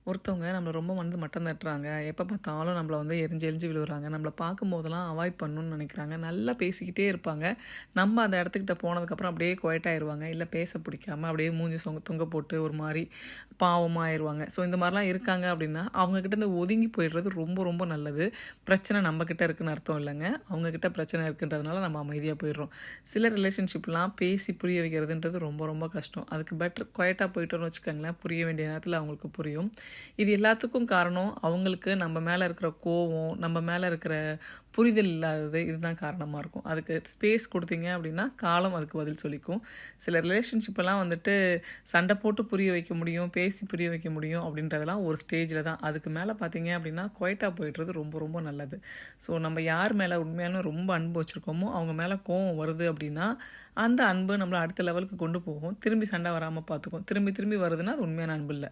ஒருத்தவங்க நம்மள ரொம்ப மட்டம் தட்டுறாங்க. எப்ப பார்த்தாலும் நம்மள எரிஞ்சு எரிஞ்சு விழுவுறாங்க. நம்மள பார்க்கும்போதெல்லாம் அவாய்ட் பண்ணணும்னு நினைக்கிறாங்க. நல்லா பேசிக்கிட்டே இருப்பாங்க. நம்ம அந்த இடத்துக்கிட்ட போனதுக்கப்புறம் அப்படியே குவைட் ஆயிருவாங்க. இல்ல பேச பிடிக்காம அப்படியே மூஞ்சி தொங்க போட்டு ஒரு மாரி பாவமா ஆயிருவாங்க. ஸோ இந்த மாரிலாம் இருக்காங்க அப்படின்னா, அவங்க கிட்டேருந்து ஒதுங்கி போயிடுறது ரொம்ப ரொம்ப நல்லது. பிரச்சனை நம்ம கிட்ட இருக்குன்னு அர்த்தம் இல்லங்க. அவங்க கிட்ட பிரச்சனை இருக்குன்றதுனால நம்ம அமைதியா போயிடுறோம். சில ரிலேஷன்ஷிப்லாம் பேசி புரிய வைக்கிறதுன்றது ரொம்ப ரொம்ப கஷ்டம். அதுக்கு பெட்டர் குவைட்டா போயிட்டோம்னு வச்சுக்கோங்களேன், புரிய வேண்டிய நேரத்தில அவங்களுக்கு புரியும். இது எல்லாத்துக்கும் காரணம் அவங்களுக்கு நம்ம மேலே இருக்கிற கோவம், நம்ம மேலே இருக்கிற புரிதல் இல்லாதது இதுதான் காரணமாக இருக்கும். அதுக்கு ஸ்பேஸ் கொடுத்தீங்க அப்படின்னா காலம் அதுக்கு பதில் சொல்லிக்கும். சில ரிலேஷன்ஷிப்பெல்லாம் சண்டை போட்டு புரிய வைக்க முடியும், பேசி புரிய வைக்க முடியும் அப்படின்றதெல்லாம் ஒரு ஸ்டேஜில் தான். அதுக்கு மேலே பார்த்தீங்க அப்படின்னா குவைட்டாக போய்ட்டுறது ரொம்ப ரொம்ப நல்லது. ஸோ நம்ம யார் மேலே உண்மையாலும் ரொம்ப அன்பு வச்சுருக்கோமோ அவங்க மேலே கோவம் வருது அப்படின்னா அந்த அன்பு நம்மளை அடுத்த லெவலுக்கு கொண்டு போகும். திரும்பி சண்டை வராமல் பார்த்துக்கும். திரும்பி திரும்பி வருதுன்னா அது உண்மையான அன்பு இல்லை.